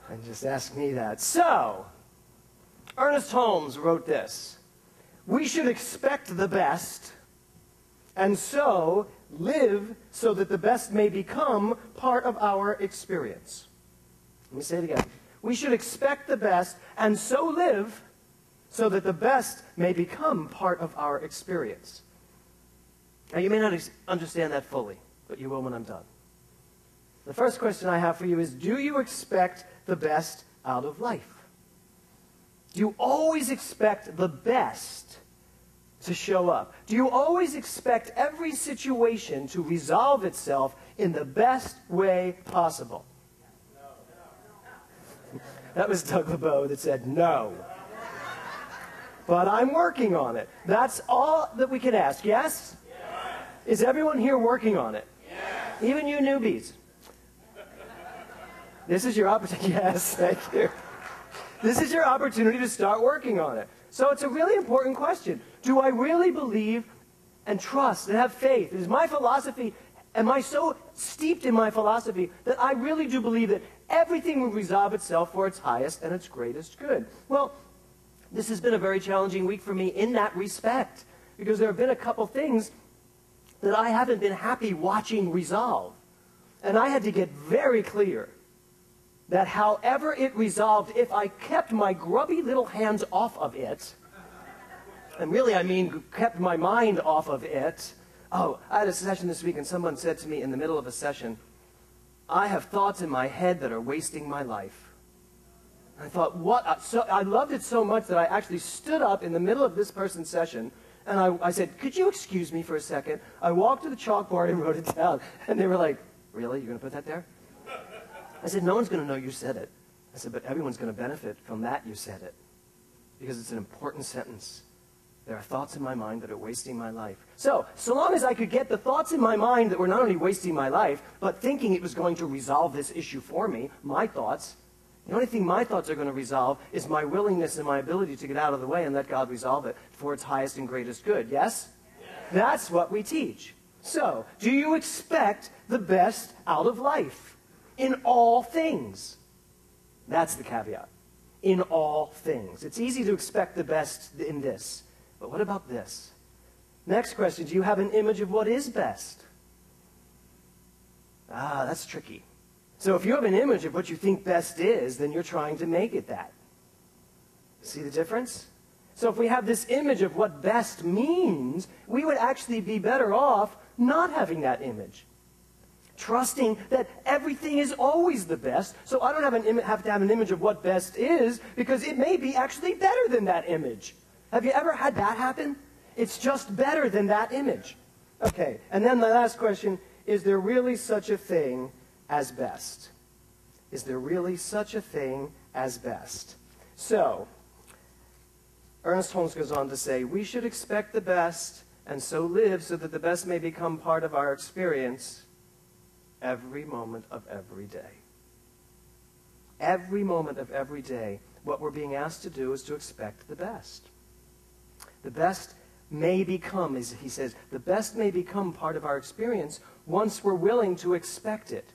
And just ask me that. So, Ernest Holmes wrote this: we should expect the best, and so live so that the best may become part of our experience. Let me say it again. We should expect the best, and so live so that the best may become part of our experience. Now, you may not understand that fully, but you will when I'm done. The first question I have for you is, do you expect the best out of life? Do you always expect the best to show up? Do you always expect every situation to resolve itself in the best way possible? No. That was Doug LeBeau that said no. But I'm working on it. That's all that we can ask, yes? Is everyone here working on it? Yes. Even you newbies. This is your opportunity. Yes, thank you. This is your opportunity to start working on it. So it's a really important question. Do I really believe and trust and have faith? Is my philosophy, am I so steeped in my philosophy that I really do believe that everything will resolve itself for its highest and its greatest good? Well, this has been a very challenging week for me in that respect, because there have been a couple things that I haven't been happy watching resolve. And I had to get very clear that however it resolved, if I kept my grubby little hands off of it, and really I mean kept my mind off of it. Oh, I had a session this week and someone said to me in the middle of a session, I have thoughts in my head that are wasting my life. I thought, what? So I loved it so much that I actually stood up in the middle of this person's session and I said, could you excuse me for a second? I walked to the chalkboard and wrote it down. And they were like, really? You're going to put that there? I said, no one's going to know you said it. I said, but everyone's going to benefit from that you said it. Because it's an important sentence. There are thoughts in my mind that are wasting my life. So long as I could get the thoughts in my mind that were not only wasting my life, but thinking it was going to resolve this issue for me, my thoughts, the only thing my thoughts are going to resolve is my willingness and my ability to get out of the way and let God resolve it for its highest and greatest good. Yes? Yes. That's what we teach. So, do you expect the best out of life? In all things. That's the caveat. In all things. It's easy to expect the best in this. But what about this? Next question, do you have an image of what is best? That's tricky. So if you have an image of what you think best is, then you're trying to make it that. See the difference? So if we have this image of what best means, we would actually be better off not having that image. Trusting that everything is always the best, so I don't have to have an image of what best is, because it may be actually better than that image. Have you ever had that happen? It's just better than that image. Okay, and then the last question, is there really such a thing as best? Is there really such a thing as best? So, Ernest Holmes goes on to say, we should expect the best and so live so that the best may become part of our experience every moment of every day. Every moment of every day, what we're being asked to do is to expect the best. The best may become, as he says, the best may become part of our experience once we're willing to expect it.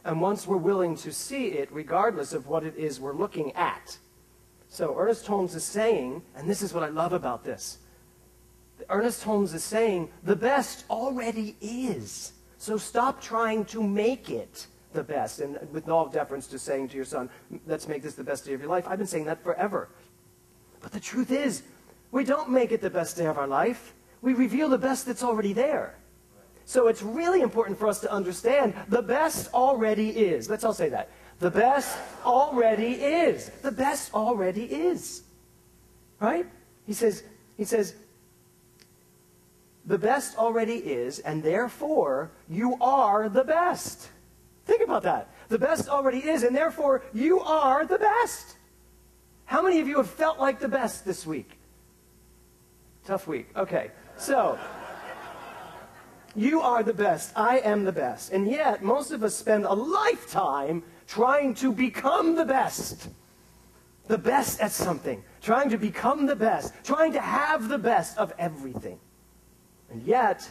And once we're willing to see it, regardless of what it is we're looking at. So Ernest Holmes is saying, and this is what I love about this, Ernest Holmes is saying, the best already is. So stop trying to make it the best. And with all deference to saying to your son, let's make this the best day of your life. I've been saying that forever. But the truth is, we don't make it the best day of our life. We reveal the best that's already there. So it's really important for us to understand the best already is. Let's all say that. The best already is. The best already is. Right? He says, the best already is, and therefore you are the best. Think about that. The best already is, and therefore you are the best. How many of you have felt like the best this week? Tough week. Okay. So, you are the best. I am the best. And yet, most of us spend a lifetime trying to become the best. The best at something. Trying to become the best. Trying to have the best of everything. And yet,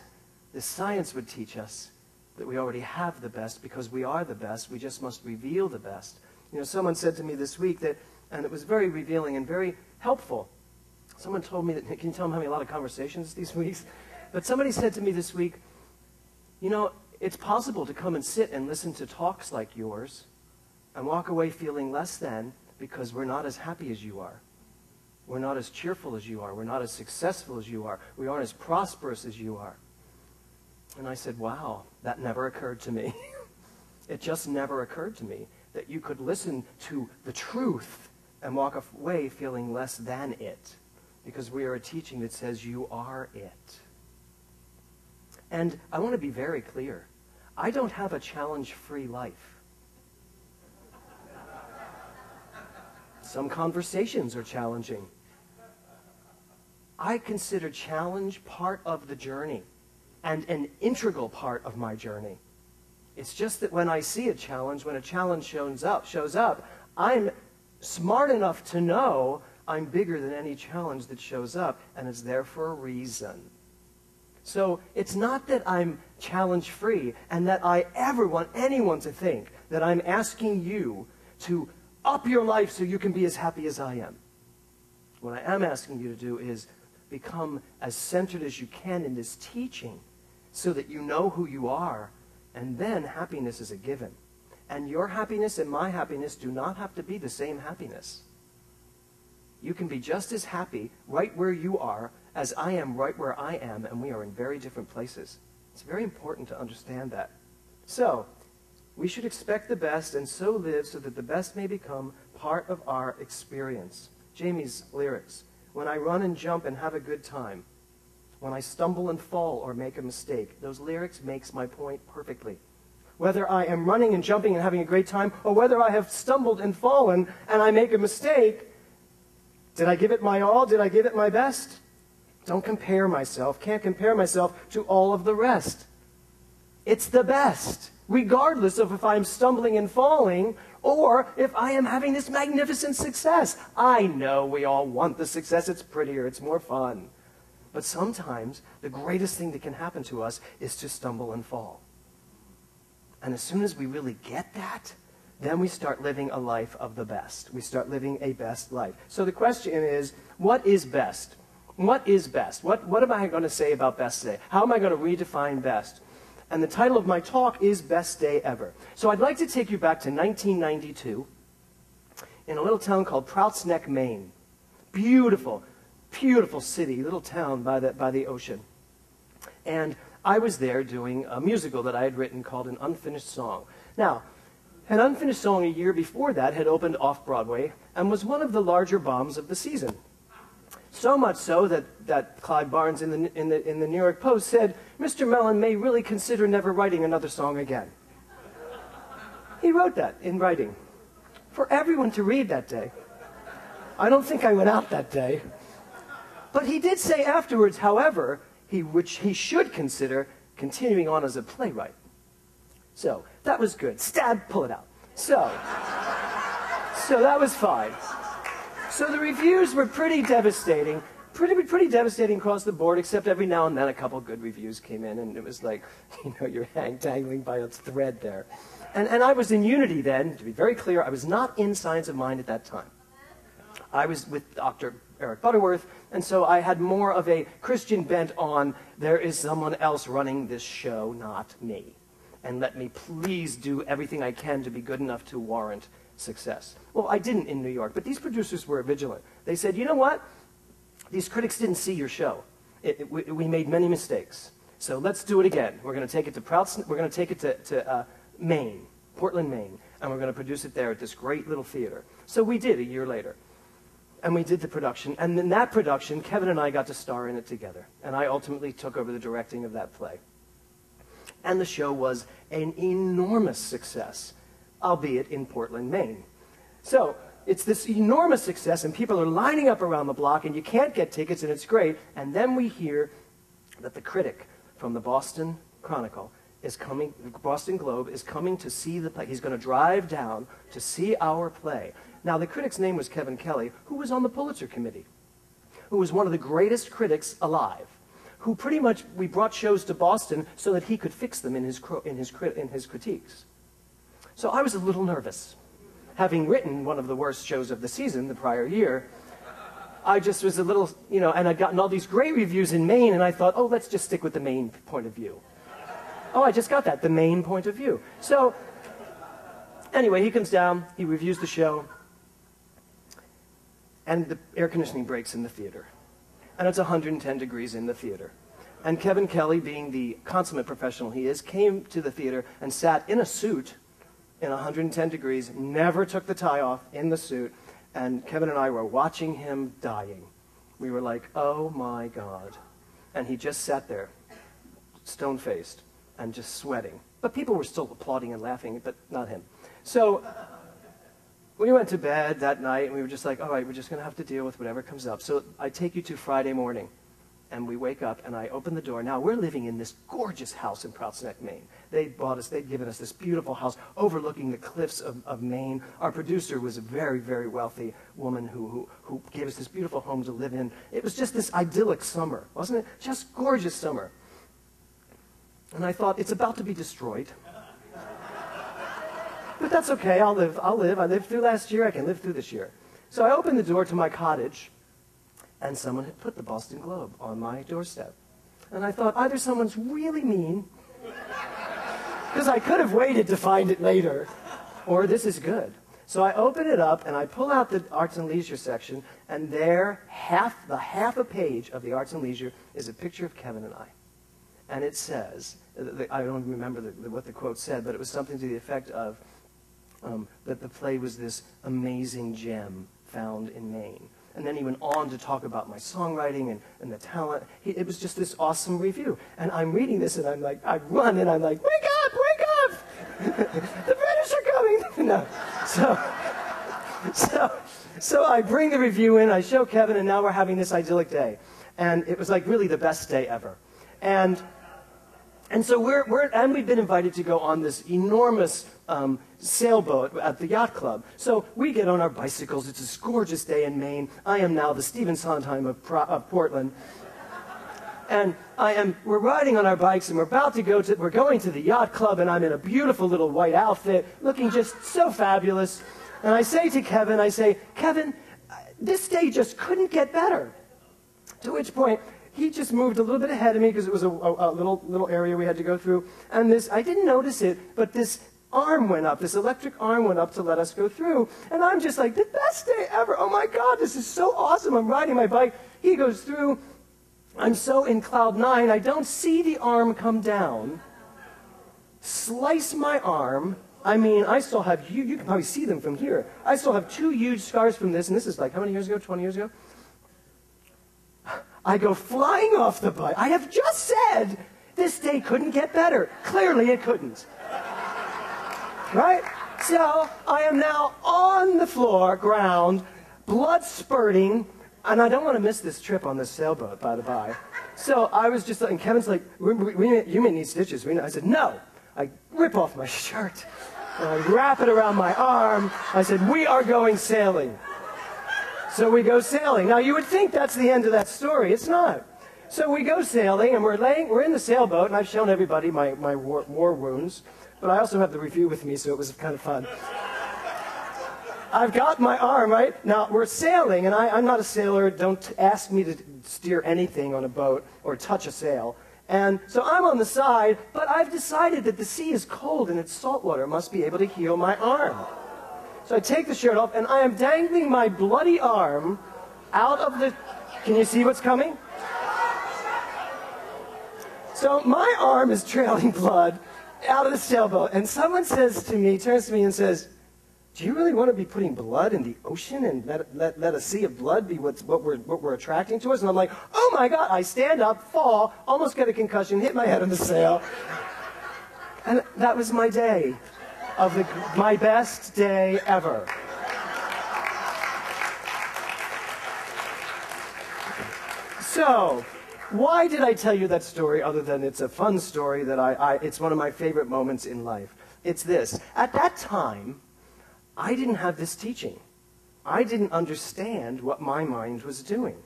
the science would teach us that we already have the best because we are the best. We just must reveal the best You know, someone said to me this week that, and it was very revealing and very helpful. Someone told me that, can you tell them having a lot of conversations these weeks? But somebody said to me this week, you know, it's possible to come and sit and listen to talks like yours and walk away feeling less than because we're not as happy as you are. We're not as cheerful as you are. We're not as successful as you are. We aren't as prosperous as you are. And I said, wow, that never occurred to me. It just never occurred to me that you could listen to the truth and walk away feeling less than it, because we are a teaching that says you are it. And I want to be very clear. I don't have a challenge-free life. Some conversations are challenging. I consider challenge part of the journey and an integral part of my journey. It's just that when I see a challenge, when a challenge shows up, I'm smart enough to know I'm bigger than any challenge that shows up, and it's there for a reason. So it's not that I'm challenge-free and that I ever want anyone to think that I'm asking you to up your life so you can be as happy as I am. What I am asking you to do is become as centered as you can in this teaching so that you know who you are, and then happiness is a given. And your happiness and my happiness do not have to be the same happiness. You can be just as happy right where you are as I am right where I am, and we are in very different places. It's very important to understand that. So, we should expect the best and so live so that the best may become part of our experience. Jamie's lyrics. When I run and jump and have a good time, when I stumble and fall or make a mistake, those lyrics makes my point perfectly. Whether I am running and jumping and having a great time, or whether I have stumbled and fallen and I make a mistake, did I give it my all? Did I give it my best? Don't compare myself. Can't compare myself to all of the rest. It's the best, regardless of if I'm stumbling and falling or if I am having this magnificent success. I know we all want the success. It's prettier. It's more fun. But sometimes the greatest thing that can happen to us is to stumble and fall. And as soon as we really get that, then we start living a life of the best. We start living a best life. So the question is, what is best? What is best? What am I going to say about best today? How am I going to redefine best? And the title of my talk is Best Day Ever. So I'd like to take you back to 1992 in a little town called Prouts Neck, Maine. Beautiful, beautiful city, little town by the ocean. And I was there doing a musical that I had written called An Unfinished Song. Now, An Unfinished Song a year before that had opened off-Broadway and was one of the larger bombs of the season. So much so that Clyde Barnes in the New York Post said, Mr. Mellon may really consider never writing another song again. He wrote that in writing for everyone to read that day. I don't think I went out that day. But he did say afterwards, however, which he should consider continuing on as a playwright. So that was good. Stab, pull it out. So that was fine. So the reviews were pretty devastating, pretty devastating across the board, except every now and then a couple good reviews came in, and it was like, you know, you're dangling by a thread there. And I was in Unity then, to be very clear, I was not in Science of Mind at that time. I was with Dr. Eric Butterworth, and so I had more of a Christian bent on, there is someone else running this show, not me. And let me please do everything I can to be good enough to warrant success. Well, I didn't in New York, but these producers were vigilant. They said, you know what? These critics didn't see your show. We made many mistakes. So let's do it again. We're going to take it to we're going to take it to Maine, Portland, Maine, and we're going to produce it there at this great little theater. So we did a year later. And we did the production. And in that production, Kevin and I got to star in it together. And I ultimately took over the directing of that play. And the show was an enormous success, albeit in Portland, Maine. So it's this enormous success, and people are lining up around the block, and you can't get tickets, and it's great. And then we hear that the critic from the Boston Chronicle is coming, the Boston Globe is coming to see the play. He's going to drive down to see our play. Now, the critic's name was Kevin Kelly, who was on the Pulitzer Committee, who was one of the greatest critics alive, who pretty much, we brought shows to Boston so that he could fix them in his critiques. So I was a little nervous. having written one of the worst shows of the season the prior year, I just was a little, and I'd gotten all these great reviews in Maine, and I thought, oh, let's just stick with the Maine point of view. Oh, I just got that, the Maine point of view. So, anyway, he comes down, he reviews the show, and the air conditioning breaks in the theater. And it's 110 degrees in the theater. And Kevin Kelly, being the consummate professional he is, came to the theater and sat in a suit in 110 degrees, never took the tie off, in the suit, and Kevin and I were watching him dying. We were like, oh my God. And he just sat there, stone-faced, and just sweating. But people were still applauding and laughing, but not him. So we went to bed that night, and we were just like, all right, we're just going to have to deal with whatever comes up. So I take you to Friday morning, and we wake up, and I open the door. Now, we're living in this gorgeous house in Prouts Neck, Maine. They'd given us this beautiful house overlooking the cliffs of Maine. Our producer was a very, very wealthy woman who gave us this beautiful home to live in. It was just this idyllic summer, wasn't it? Just gorgeous summer. And I thought, it's about to be destroyed. But that's okay, I'll live. I lived through last year, I can live through this year. So I opened the door to my cottage, and someone had put the Boston Globe on my doorstep. And I thought, either someone's really mean, because I could have waited to find it later, or this is good. So I open it up, and I pull out the Arts and Leisure section, and there, half a page of the Arts and Leisure is a picture of Kevin and I. And it says, I don't remember what the quote said, but it was something to the effect of that the play was this amazing gem found in Maine. And then he went on to talk about my songwriting and the talent. It was just this awesome review. And I'm reading this, and I'm like, I run, and I'm like, wake up, wake up! The British are coming! No. So I bring the review in, I show Kevin, and now we're having this idyllic day. And it was like really the best day ever. And so we've been invited to go on this enormous sailboat at the yacht club. So we get on our bicycles. It's this gorgeous day in Maine. I am now the Stephen Sondheim of Portland. And we're riding on our bikes, and we're going to the yacht club, and I'm in a beautiful little white outfit, looking just so fabulous. And I say to Kevin, Kevin, this day just couldn't get better. To which point, he just moved a little bit ahead of me because it was a little area we had to go through. And I didn't notice it, but this arm went up, this electric arm went up to let us go through. And I'm just like, the best day ever. Oh my God, this is so awesome. I'm riding my bike. He goes through. I'm so in cloud nine, I don't see the arm come down. Slice my arm. I mean, I still have, you can probably see them from here. I still have 2 huge scars from this, and this is like, how many years ago? 20 years ago? I go flying off the bike. I have just said this day couldn't get better. Clearly it couldn't. Right? So I am now on the floor, ground, blood spurting, and I don't want to miss this trip on this sailboat, by the by. So I was just, and Kevin's like, you may need stitches. I said, no. I rip off my shirt, and I wrap it around my arm. I said, we are going sailing. So we go sailing. Now, you would think that's the end of that story. It's not. So we go sailing, and we're in the sailboat, and I've shown everybody my war wounds, but I also have the review with me, so it was kind of fun. I've got my arm, right? Now, we're sailing, and I'm not a sailor. Don't ask me to steer anything on a boat or touch a sail. And so I'm on the side, but I've decided that the sea is cold, and it's salt water. It must be able to heal my arm. So I take the shirt off, and I am dangling my bloody arm out of the... Can you see what's coming? So my arm is trailing blood out of the sailboat, and someone turns to me and says, do you really want to be putting blood in the ocean and let a sea of blood be what we're attracting to us? And I'm like, oh my God. I stand up, fall, almost get a concussion, hit my head on the sail. And that was my day. My best day ever. So, why did I tell you that story other than it's a fun story that it's one of my favorite moments in life? It's this. At that time, I didn't have this teaching. I didn't understand what my mind was doing.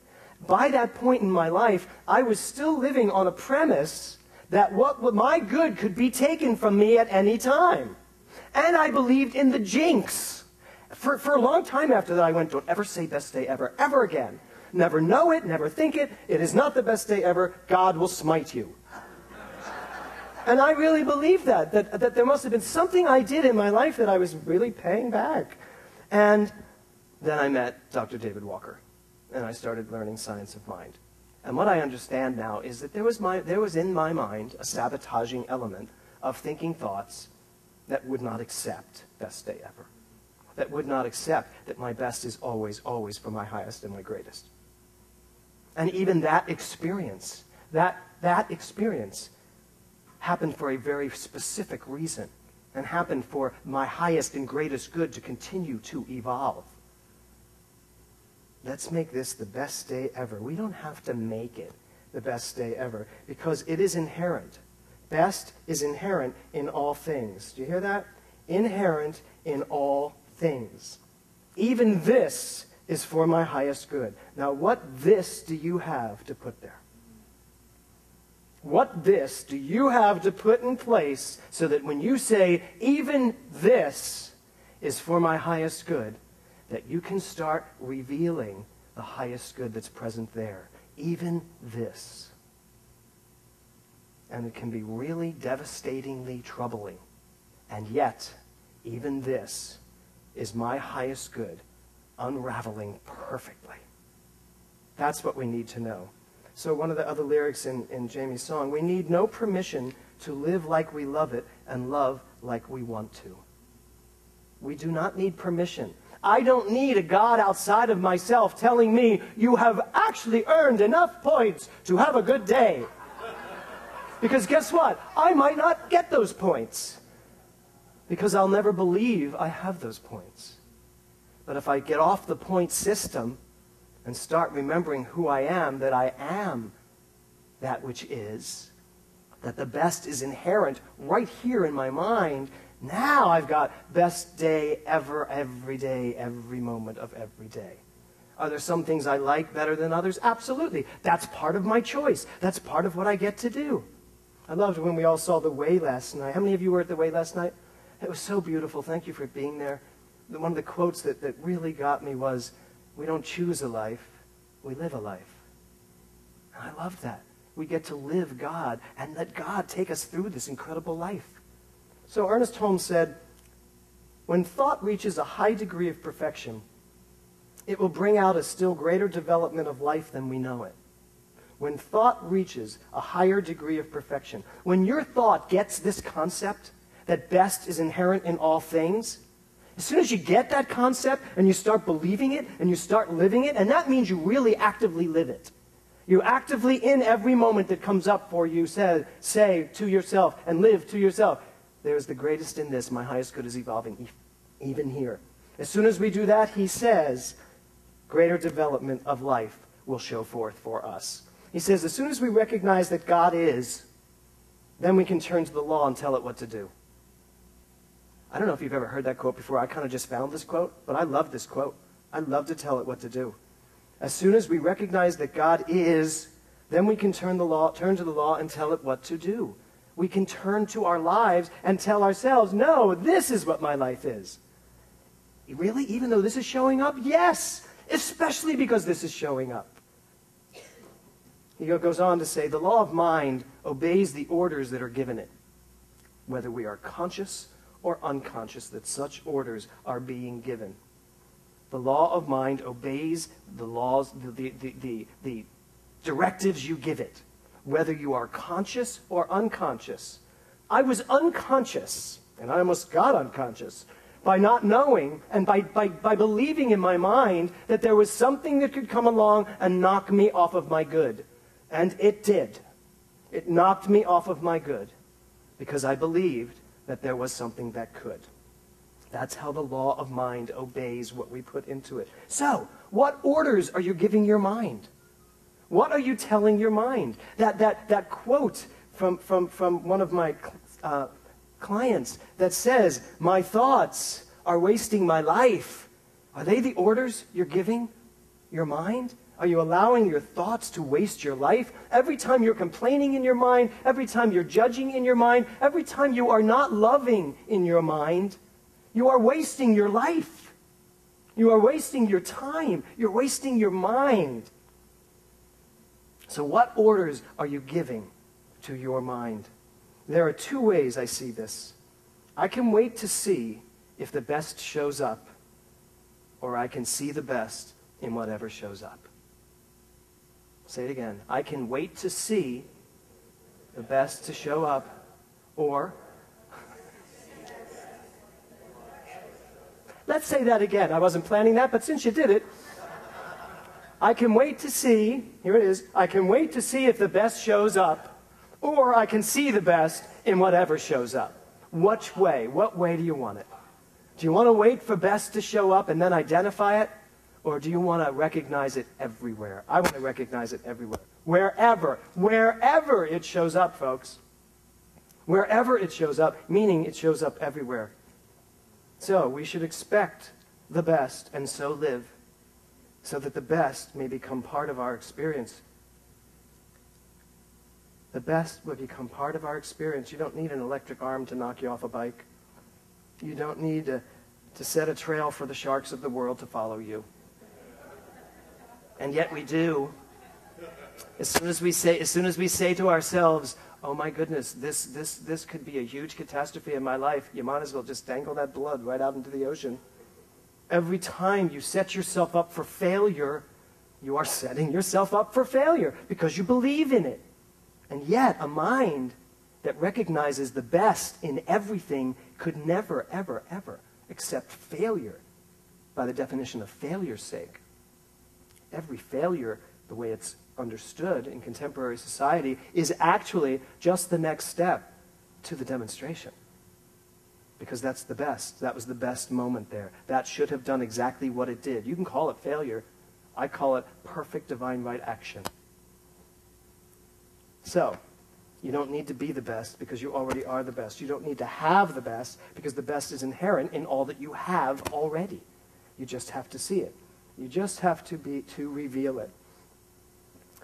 By that point in my life, I was still living on a premise that what my good could be taken from me at any time. And I believed in the jinx. For a long time after that, I went, don't ever say best day ever, ever again. Never know it, never think it. It is not the best day ever. God will smite you. And I really believe that there must have been something I did in my life that I was really paying back. And then I met Dr. David Walker, and I started learning science of mind. And what I understand now is that there was in my mind a sabotaging element of thinking thoughts that would not accept best day ever, that would not accept that my best is always, always for my highest and my greatest. And even that experience, that experience happened for a very specific reason, and happened for my highest and greatest good to continue to evolve. Let's make this the best day ever. We don't have to make it the best day ever, because it is inherent. Best is inherent in all things. Do you hear that? Inherent in all things. Even this is for my highest good. Now, what this do you have to put there? What this do you have to put in place so that when you say, even this is for my highest good, that you can start revealing the highest good that's present there? Even this. And it can be really devastatingly troubling. And yet, even this is my highest good, unraveling perfectly. That's what we need to know. So one of the other lyrics in Jamie's song, we need no permission to live like we love it and love like we want to. We do not need permission. I don't need a God outside of myself telling me, you have actually earned enough points to have a good day. Because guess what? I might not get those points. Because I'll never believe I have those points. But if I get off the point system and start remembering who I am, that I am that which is, that the best is inherent right here in my mind, now I've got best day ever, every day, every moment of every day. Are there some things I like better than others? Absolutely. That's part of my choice. That's part of what I get to do. I loved when we all saw The Way last night. How many of you were at The Way last night? It was so beautiful. Thank you for being there. One of the quotes that really got me was, we don't choose a life, we live a life. And I love that. We get to live God and let God take us through this incredible life. So Ernest Holmes said, when thought reaches a high degree of perfection, it will bring out a still greater development of life than we know it. When thought reaches a higher degree of perfection, when your thought gets this concept that best is inherent in all things, as soon as you get that concept and you start believing it and you start living it, and that means you really actively live it. You actively, in every moment that comes up for you, say to yourself and live to yourself, there is the greatest in this, my highest good is evolving, even here. As soon as we do that, he says, greater development of life will show forth for us. He says, as soon as we recognize that God is, then we can turn to the law and tell it what to do. I don't know if you've ever heard that quote before. I kind of just found this quote, but I love this quote. I love to tell it what to do. As soon as we recognize that God is, then we can turn to the law and tell it what to do. We can turn to our lives and tell ourselves, no, this is what my life is. Really? Even though this is showing up? Yes, especially because this is showing up. He goes on to say, the law of mind obeys the orders that are given it, whether we are conscious or unconscious that such orders are being given. The law of mind obeys the laws, the directives you give it, whether you are conscious or unconscious. I was unconscious, and I almost got unconscious, by not knowing and by believing in my mind that there was something that could come along and knock me off of my good. And it did. It knocked me off of my good because I believed that there was something that could. That's how the law of mind obeys what we put into it. So, what orders are you giving your mind? What are you telling your mind? That quote from one of my clients that says, my thoughts are wasting my life. Are they the orders you're giving your mind? Are you allowing your thoughts to waste your life? Every time you're complaining in your mind, every time you're judging in your mind, every time you are not loving in your mind, you are wasting your life. You are wasting your time. You're wasting your mind. So what orders are you giving to your mind? There are two ways I see this. I can wait to see if the best shows up, or I can see the best in whatever shows up. Say it again. I can wait to see the best to show up, or... Let's say that again. I wasn't planning that, but since you did it, I can wait to see, here it is, I can wait to see if the best shows up, or I can see the best in whatever shows up. Which way? What way do you want it? Do you want to wait for best to show up and then identify it? Or do you want to recognize it everywhere? I want to recognize it everywhere. Wherever it shows up, folks. Wherever it shows up, meaning it shows up everywhere. So we should expect the best and so live, so that the best may become part of our experience. The best will become part of our experience. You don't need an electric arm to knock you off a bike. You don't need to set a trail for the sharks of the world to follow you. And yet we do. As soon as we say to ourselves, oh my goodness, this could be a huge catastrophe in my life, you might as well just dangle that blood right out into the ocean. Every time you set yourself up for failure, you are setting yourself up for failure because you believe in it. And yet, a mind that recognizes the best in everything could never, ever, ever accept failure by the definition of failure's sake. Every failure, the way it's understood in contemporary society, is actually just the next step to the demonstration. Because that's the best. That was the best moment there. That should have done exactly what it did. You can call it failure. I call it perfect divine right action. So, you don't need to be the best because you already are the best. You don't need to have the best because the best is inherent in all that you have already. You just have to see it. You just have to reveal it.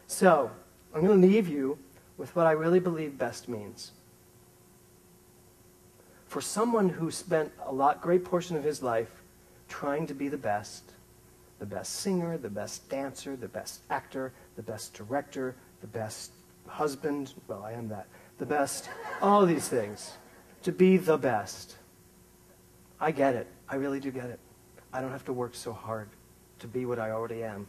So, I'm going to leave you with what I really believe best means. For someone who spent a great portion of his life trying to be the best singer, the best dancer, the best actor, the best director, the best husband, well, I am that, the best, all these things, to be the best. I get it. I really do get it. I don't have to work so hard to be what I already am.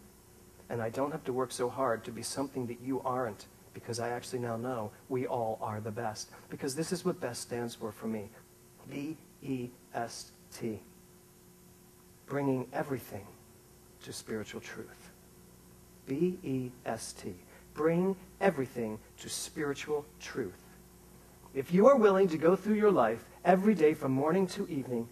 And I don't have to work so hard to be something that you aren't, because I actually now know we all are the best. Because this is what best stands for me. B-E-S-T. Bringing everything to spiritual truth. B-E-S-T. Bring everything to spiritual truth. If you are willing to go through your life every day from morning to evening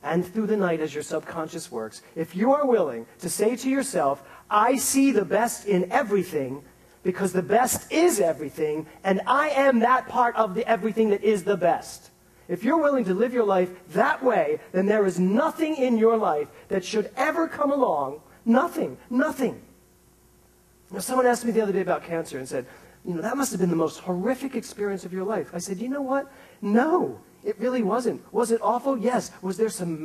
and through the night as your subconscious works, if you are willing to say to yourself, I see the best in everything because the best is everything and I am that part of the everything that is the best. If you're willing to live your life that way, then there is nothing in your life that should ever come along. Nothing. Nothing. Now, someone asked me the other day about cancer and said, that must have been the most horrific experience of your life. I said, you know what? No, it really wasn't. Was it awful? Yes. Was there some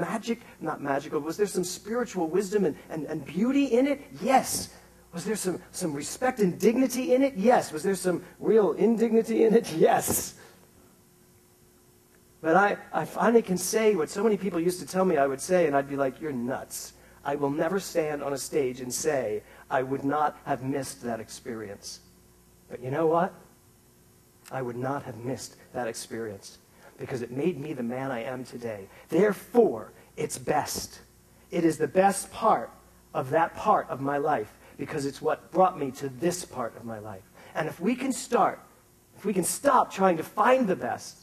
not magical, was there some spiritual wisdom and beauty in it? Yes. Was there some respect and dignity in it? Yes. Was there some real indignity in it? Yes. But I finally can say what so many people used to tell me I would say, and I'd be like, you're nuts. I will never stand on a stage and say I would not have missed that experience. But you know what? I would not have missed that experience because it made me the man I am today. Therefore, it's best. It is the best part of that part of my life because it's what brought me to this part of my life. And if we can stop trying to find the best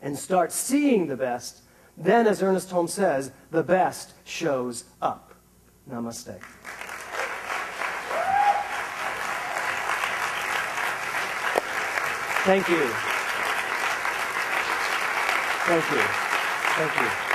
and start seeing the best, then, as Ernest Holmes says, the best shows up. Namaste. Thank you. Thank you. Thank you.